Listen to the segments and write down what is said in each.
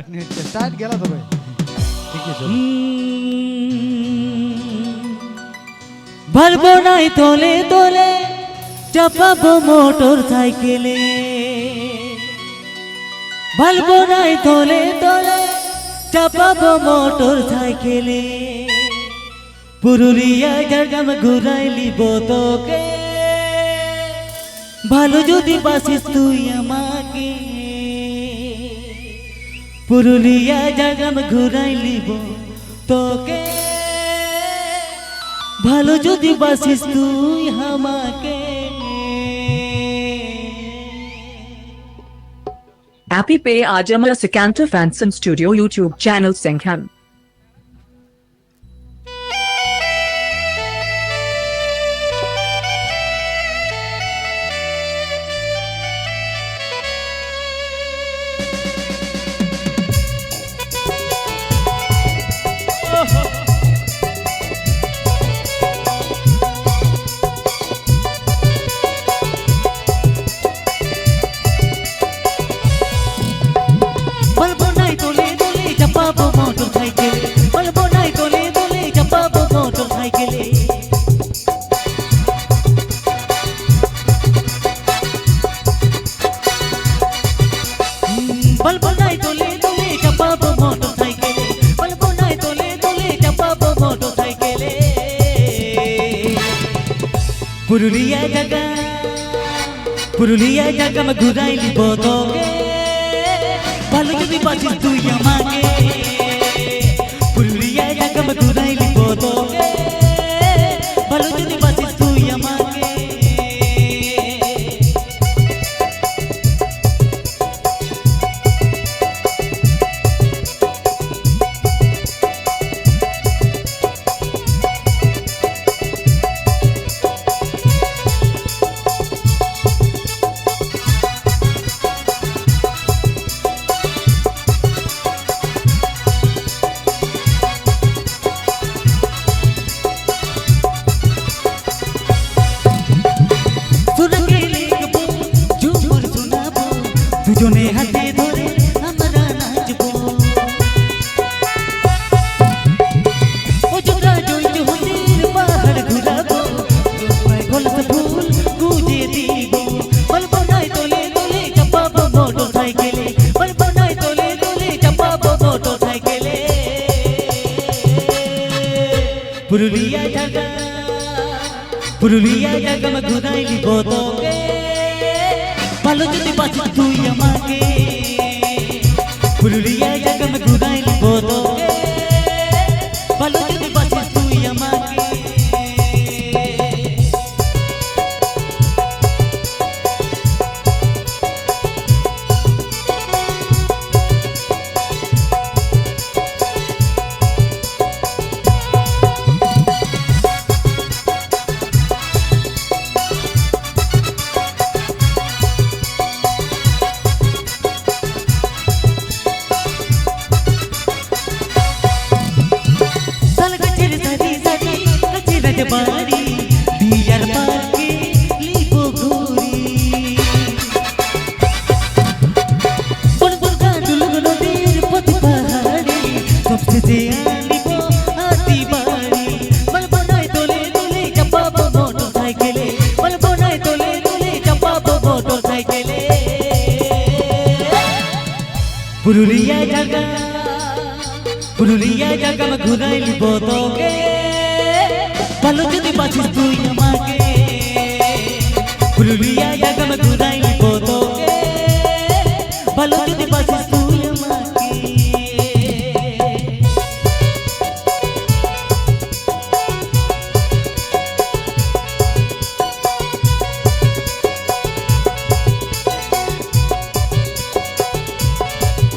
Start গেল তবে ঠিক আছে ভালবো নাই তোলে তোলে চাপাবো মোটর সাইকেলে ভালবো নাই তোলে তোলে চাপাবো মোটর সাইকেলে পুরুলিয়া জাগাম ঘুরাই লিব তোকে ভালো যদি বাসিস তুই আমাকে পুরুলিয়া জাগাম ঘুরাই লিব তোকে ভালো যদি বাসিস তুই আমাকে Happy Pay Ajamala Sikanta Fanson Studio YouTube channel Sengham. Purulia জাগা মে ঘুরাই লিব তোকে ভালো যদি বাসিস তুই আমাকে পুরুলিয়া জাগা মে ঘুরাই লিব তোকে ভালো যদি বাসিস তুই আমাকে দুজনে হাতে ধরে আমরা নাচবো ও জোড়া জয় জোহদের পাহাড় ঘুরাবো গলাত ফুল গুজে দিব বলবো নাই তোলে তোলে চাপাবো মোটর সাইকেলে বলবো নাই তোলে তোলে চাপাবো মোটর সাইকেলে পুরুলিয়া জাগা মে ঘুরাই লিব তোকে ভালো যদি বাসিস তুই আমাকে পুরুলিয়া জাগা মে ঘুরাই লিব তোকে ভালো যদি বাসিস তুই আমাকে বাড়ি বিয়ার পার্কে লিব ঘুরি বনদুর্গা দুলগ নদীর পথ পাহাড়ে সবশেষে আনিব হাতি বাড়ি বলবো নাই তোলে তোলে চাপাবো মোটর সাইকেলে বলবো নাই তোলে তোলে চাপাবো মোটর সাইকেলে পুরুলিয়া জাগা মে ঘুরাই লিব তোকে ভালো যদি বাসিস তুই আমাকে পুরুলিয়া জাগা মে ঘুরাই লিব তোকে ভালো যদি বাসিস তুই আমাকে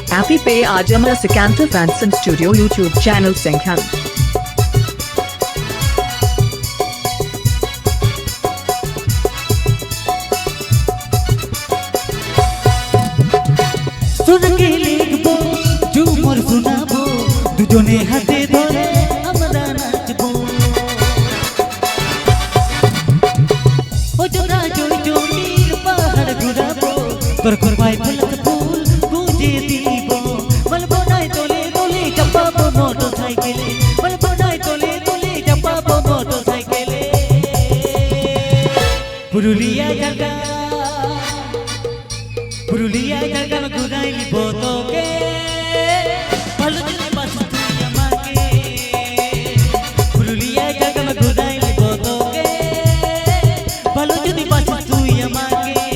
Happy Pay Ajamala Sikanta Fanson Studio YouTube channel Sengham. সুরকে লিখবো ঝুমর শোনাবো দুজনে হাতে ধরে আমরা নাচবো ও জোড়া জয় জমির পাহাড় ঘুরাবো তোর করবাই ফুল গুজে দিব বলবো পুরুলিয়া জায়গা ঘুরাই নিব তোকে ভালো যদি বাসিস তুই আমাকে পুরুলিয়া জায়গা ঘুরাই নিব তোকে ভালো যদি বাসিস তুই আমাকে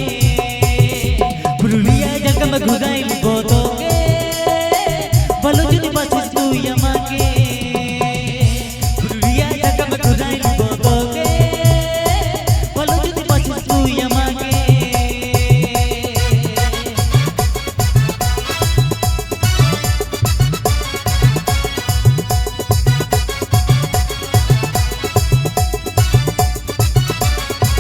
পুরুলিয়া জায়গা ঘুরাই